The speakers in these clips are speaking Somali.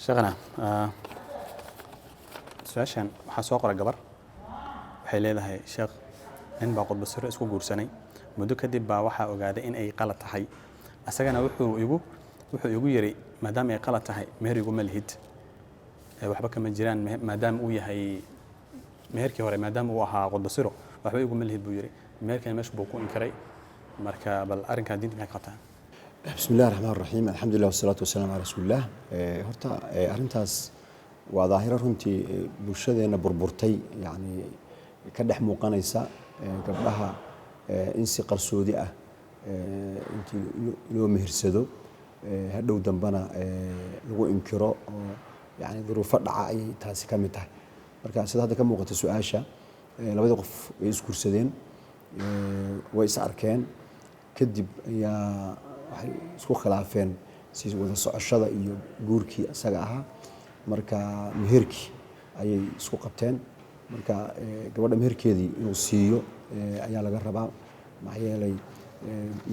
shaqana su'aashan waxaa soo qoray gabar waxay leedahay sheekh nin baa qodbo siro isku guursanay muddo kadib baa waxa ogaaday in ay qalad tahay asagana wuxuu igu yiri maadaama ay qalad tahay meher igu malhid waxba kama jiraan maadaama uu yahay meherkii hore maadaama uu ahaa qodbo siro waxba igu malhid buu yiri meherkan meesha buu ku inkiray marka bal arrinka diinta maxay qabtaa بسم الله الرحمن الرحيم الحمد لله والصلاة والسلام على رسول الله horta arintaas waa daahiro runtii bulshadeena burburtay yani ka dhex muuqanaysa gabdhaha in si qarsoodi ah intii loo mehersado hadhow dambana lagu inkiro oo yani duruufo dhaca ay taasi ka mid tahay marka sida hadda ka muuqata su'aasha labada qof way isguursadeen way is arkeen kadib ayaa waxay isku khilaafeen si wada socoshada iyo guurkii asaga ahaa marka meherkii ayay isku qabteen marka gabadha meherkeedii inuu siiyo ayaa laga rabaa maxaa yeelay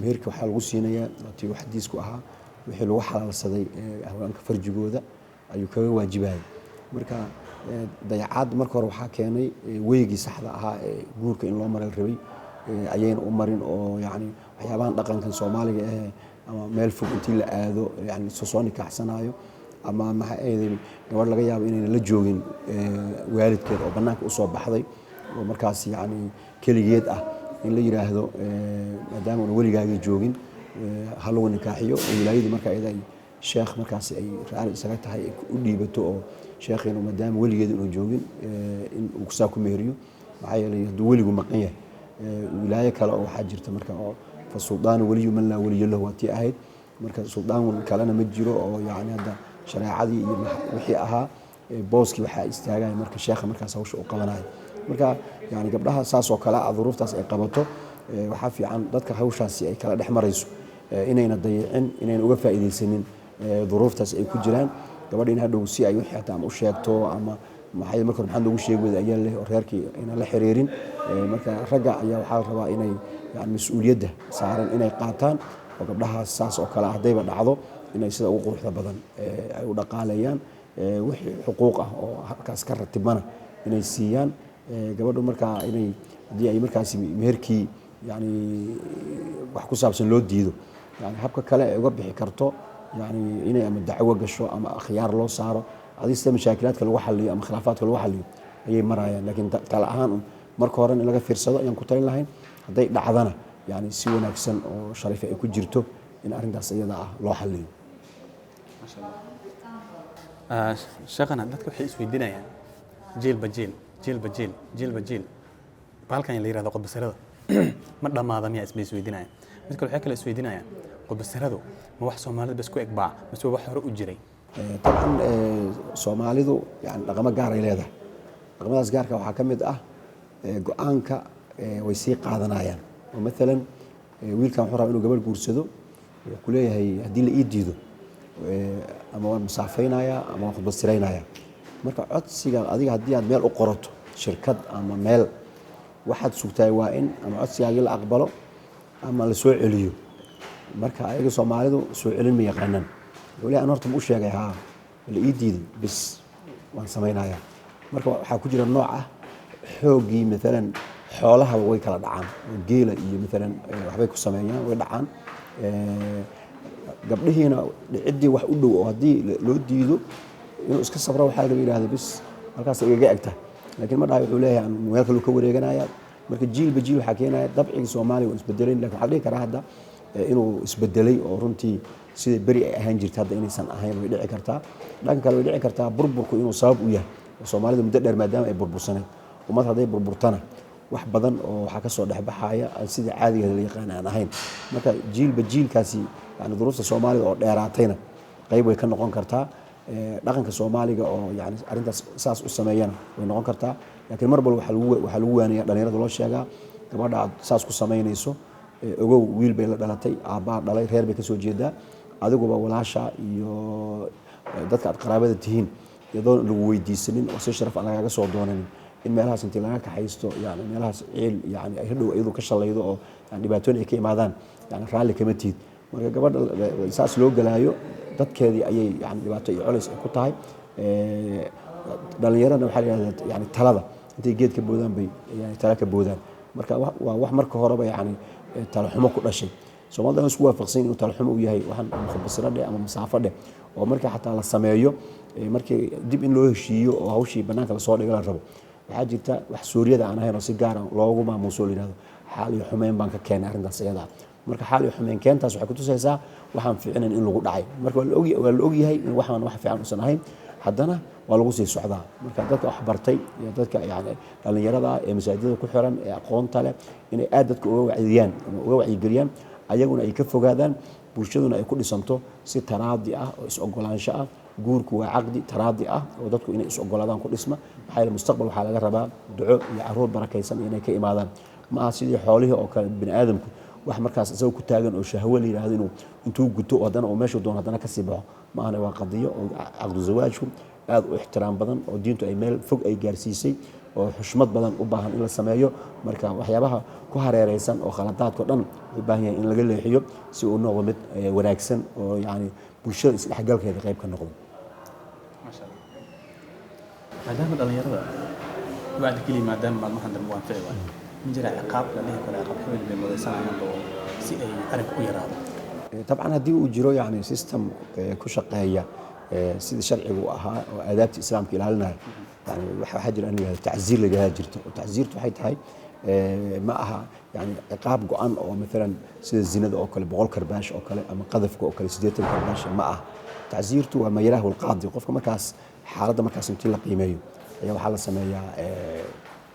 meherkii waxaa lagu siinayaa tii xadiisku ahaa wixii lagu xalaalsaday haweenka farjigooda ayuu kaga waajibayay marka dayacaad marka hore waxaa keenay weygii saxda ahaa ee guurka in loo maray rabay ayayna u marin oo yani waxyaabahan dhaqankan Soomaaliga ama meel fog intii la aado yani soo nikaaxsanayo ama maxay ahayd gabadh laga yaabo inay la joogin waalidkeed oo banaanka u soo baxday oo markaas yani kaligeed ah in la yiraahdo maadaama uu waligaaga joogin hal uu nikaaxiyo wilaayadii marka ay sheekh markaas ay raali isaga tahay u dhiibato oo sheekheenu maadaama waligeed uu joogin in uu ku saaku meeriyo maxay yeelay haduu waligu maqan yahay wilaayo kale oo waxa jirta marka oo فالسلطان ولي من لا ولي له واتي أهيد مركز السلطان كلنا متجرو أو يعني هذا شريعة وحي أها بوسكي وحي استياجي مركز الشيخ مركز هوش وقمناي مركز يعني قبلها ساس وكلاء ظروف تاس إقامته وحافي عن ضدك هوش أي كلا دحمر يسو إننا ضيعين إننا وقف إذا سنين ظروف تاس أي كجران قبل إن هذا وسي أي وحي تام وشيكتو أما ما حد مركز محمد وشيك وذا أيام له وريركي إن الله حريرين مركز رجع يا وحال ربا إني يعني مسؤوليته صارن إني قاتان وقبلها الساس وكلا عديبة دعضو إني سيدا وقوح ذبضن ودقاليان وحي حقوقه وكاس كرة تبنا إني سيان قبله مركا إني دي أي مركا مهركي يعني وحكو سابسن لود ديدو يعني حبك كلا يوبح كرتو يعني إني أما الدعوة قشو أما خيار لو صاروا هذه ست مشاكلات كل واحد لي أما خلافات كل واحد لي هي مرايا لكن كالآن marka hore in laga fiirsado ayaan ku talin lahayn haday dhacdana yani si wanaagsan oo sharaf ay ku jirto in arintaas iyada ah loo xalliyo masha Allah shaqana dadku waxay isweydiinayaan jeel balkan la yiraahdo qodbasarada ma dhamaada miyaa isweydiinayaan mid kale waxay kale isweydiinayaan qodbasaradu ma wax Soomaalida bas ku egbaa mise wax hore u jiray طبعا Soomaalidu yani dhaqamo gaar ay leedahay dhaqamadaas gaarka waxa kamid ah go'aanka way sii qaadanayaan oo mesela wiilkan wuxuu rabaa inuu gabadh guursado wuxuu ku leeyahay hadii la ii diido ama waan musaafeynaya ama waan khudbasiraynaya marka codsiga adiga hadii aad meel u qorato shirkad ama meel waxaad sugtay waa in ama codsigaaga la aqbalo ama la soo celiyo marka ayaga Soomaalidu soo celin ma yaqaanaan wali aan horta u sheegay la ii diiday bis waan sameynaya marka waxa ku jira nooc ah xoogii مثلا xoolaha way kala dhacaan geela iyo مثلا waxbay ku sameeyaan way dhacaan gabdhihiina cidii wax u dhow oo hadii loo diido inuu iska sabro waxa laga yiraahdo bis halkaas iga egta laakiin ma dhahay wuxuu leeyahay meel kale ka wareeganaya marka jiilba jiil waxa keenaya dabciga Soomaaliga oo isbedelay laakiin waxa dhici kara hadda inuu isbedelay oo runtii sida bari ay ahaan jirtay hadda inaysan ahayn way dhici kartaa dhanka kale way dhici kartaa burburku inuu sabab u yahay Soomaalida muddo dheer maadaama ay burbursanay umad haday burburtana wax badan oo waxa ka soo dhaxbaxaya sida caadiga la yaqaan aan ahayn marka jiilba jiilkaasi yani duruufta Soomaalida oo dheeraatayna qayb way ka noqon kartaa dhaqanka Soomaaliga oo yani arintaas saas u sameeyana way noqon kartaa laakiin mar walba waxa lagu waaniyaa dhalinyarada loo sheegaa gabadha aad saas ku sameynayso ogow wiil bay la dhalatay aabba dhalay reer bay ka soo jeedaa adiguba walaasha iyo dadka aad qaraabada tihiin iyadoo lagu weydiisanin oo si sharaf ah lagaga soo doonanin in meelahaas intii laga kaxaysto yani meelahaas ceel yani ay hadhow iyadu ka shalaydo oo dhibaatooyin ay ka imaadaan yani raali kama tiid marka gabadha saas loo galaayo dadkeedii ayay yani dhibaato iyo culays ay ku tahay. dhalinyarana waxaa la yidhahdaa yani talada intay geed ka boodaan bay yani tala ka boodaan, marka waa wax marka horeba yani talo xumo ku dhashay. Soomaalida isku waafaqsan inuu talo xumo u yahay waxaan mukhbasiro dheh ama masaafo dheh oo marka xataa la sameeyo markii dib in loo heshiiyo oo hawshii bannaanka lasoo dhigo la rabo, waxaa jirta wax suuriyada aan ahayn oo si gaar ah loogu maamuuso la yidhahdo xaal iyo xumeyn baan ka keenay arrintaas iyada. marka xaal iyo xumeyn keentaas waxay ku tusaysaa waxaan fiicnayn in lagu dhacay. marka waa la ogyahay in waxaan wax fiican uusan ahayn, haddana waa lagu sii socdaa. marka dadka wax bartay iyo dadka yani dhalinyarada ee masaajidada ku xiran ee aqoonta leh inay aad dadka uga wacdiyaan ama uga wacyigeliyaan, ayaguna ay ka fogaadaan, bulshaduna ay ku dhisanto si taraadi ah oo is-ogolaansho ah. guurku waa caqdi taraadi ah oo dadku inay is-ogolaadaan ku dhisma, maxaa yeele mustaqbal waxaa laga rabaa duco iyo caruur barakaysan inay ka imaadaan. ma aha sidii xoolihii oo kale bini aadamku wax markaas isagoo ku taagan oo shahwo la yidhaahdo inuu intuu guto oo haddana uu meeshuu doono haddana ka sii baxo. ma ahana waa qadiyo oo caqdu zawaajku aad u ixtiraam badan oo diintu ay meel fog ay gaarsiisay oo xushmad badan u baahan in la sameeyo. marka waxyaabaha ku hareeraysan oo khaladaadka dhan u baahan yahay in laga leexiyo si uu noqdo mid wanaagsan oo yani bulshada isdhexgalkeeda qayb ka noqdo. maasha Allah. maadaama dhalinyarada wacdi keliya maadaama maalmahan dambe waan ficil waayo ma jira ciqaab la dhihi karo ciqaab xumil bay mudaysanayaan oo si ay arrinka u yaraado. طبعا haddii uu jiro yani system ku shaqeeya sidii sharcigu ahaa oo aadaabta islaamka ilaalinaya, yani waxaa jira in la yidhahdo tacziir la yidhahdaa jirto. oo tacziirtu waxay tahay ma aha yani ciqaab go-an oo maalan sida zinada oo kale 100 karbaash oo kale ama qadafka oo kale 80 karbaash ma aha. tacziirtu waa ma yaraahu alqaadi, qofka markaas xaaladda markaas intii la qiimeeyo ayaa waxaa la sameeyaa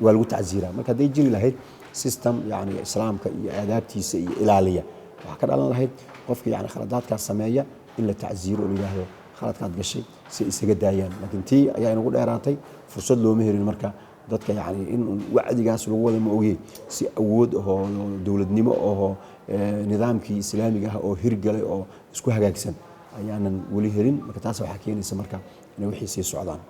waa lagu tacziiraa. marka hadday jiri lahayd system yani islaamka iyo aadaabtiisa iyo ilaaliya, waxaa ka dhalan lahayd qofka yani khaladaadkaas sameeya in la tacziiro oo la yidhaahdo khaladkaad gashay si ay isaga daayaan. laakiin tii ayaa inagu dheeraatay, fursad looma helin marka dadka yani in wacdigaas lagu wada ma ogey si awood ahoo dowladnimo ahoo nidaamkii islaamiga ah oo hirgalay oo isku hagaagsan ayaanan weli helin. marka taas waxaa keenaysa marka inay wixii sii socdaan.